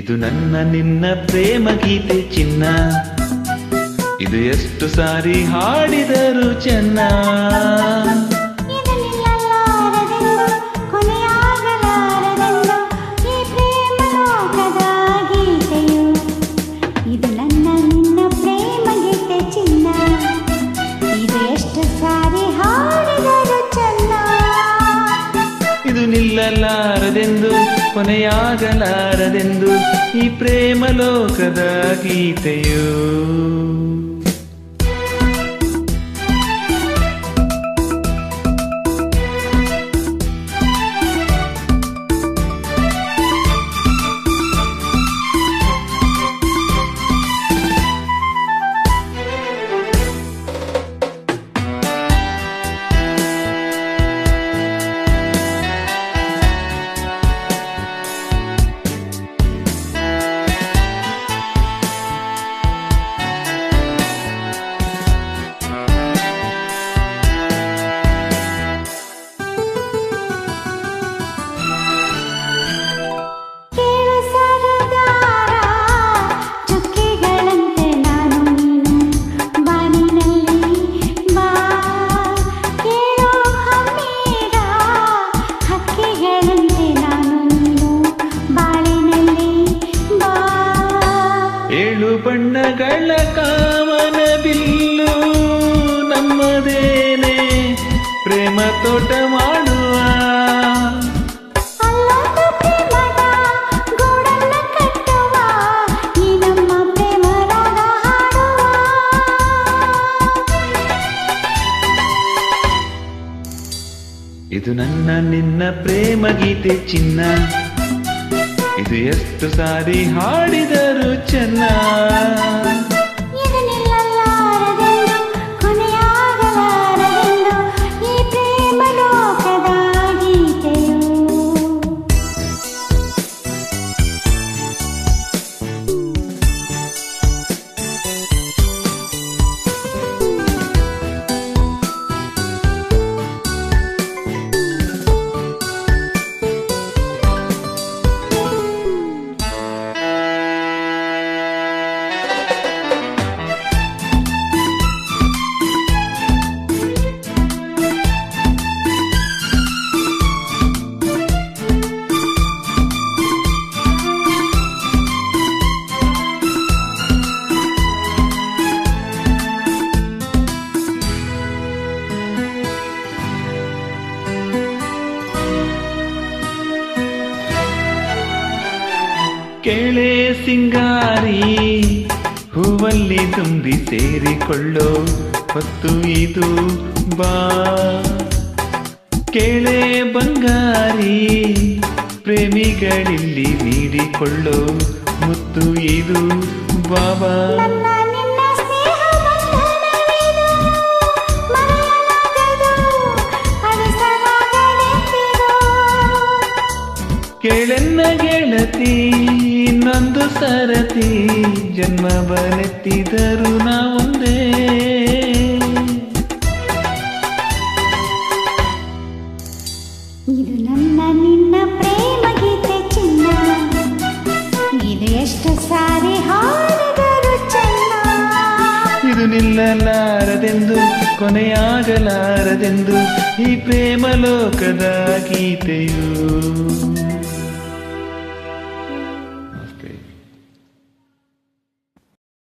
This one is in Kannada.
ಇದು ನನ್ನ ನಿನ್ನ ಪ್ರೇಮ ಗೀತೆ ಚಿನ್ನ, ಇದು ಎಷ್ಟು ಸಾರಿ ಹಾಡಿದರು ಚೆನ್ನ. ಇದು ನಿಲ್ಲಲಾರದೆಂದು ಕೊನೆಯಾಗಲಾರದೆಂದು ಈ ಪ್ರೇಮ ಲೋಕದ ಗೀತೆಯು. ಬಣ್ಣಗಳ ಕಾಮನ ಬಿಲ್ಲು ನಮ್ಮದೇನೆ ಪ್ರೇಮ ತೋಟ ಮಾಡುವ. ಇದು ನನ್ನ ನಿನ್ನ ಪ್ರೇಮ ಗೀತೆ ಚಿನ್ನ, ಇದು ಎಷ್ಟು ಸಾರಿ ಹಾಡಿದರು ಚೆನ್ನ. ಕೇಳೆ ಸಿಂಗಾರಿ ಹೂವಲ್ಲಿ ತುಂಬಿ ಸೇರಿಕೊಳ್ಳೋ ಹೊತ್ತು ಇದು ಬಾ. ಕೇಳೆ ಬಂಗಾರಿ ಪ್ರೇಮಿಗಳಿಲ್ಲಿ ನೀಡಿಕೊಳ್ಳೋ ಮುತ್ತು ಇದು ಬಾಬಾ. ಕೇಳೆನ್ನ ಗೆಳತಿ ಇನ್ನೊಂದು ಸರತಿ, ಜನ್ಮ ಬಲೆತ್ತಿದರು ನಾವೊಂದೇ. ಇದು ನನ್ನ ನಿನ್ನ ಪ್ರೇಮ ಗೀತೆ ಚಿನ್ನ, ಇದು ಎಷ್ಟು ಸಾರಿ ಹಾಡಿದರು ಚೆನ್ನ. ಇದು ನಿಲ್ಲಲಾರದೆಂದು ಕೊನೆಯಾಗಲಾರದೆಂದು ಈ ಪ್ರೇಮ ಲೋಕದ ಗೀತೆಯು.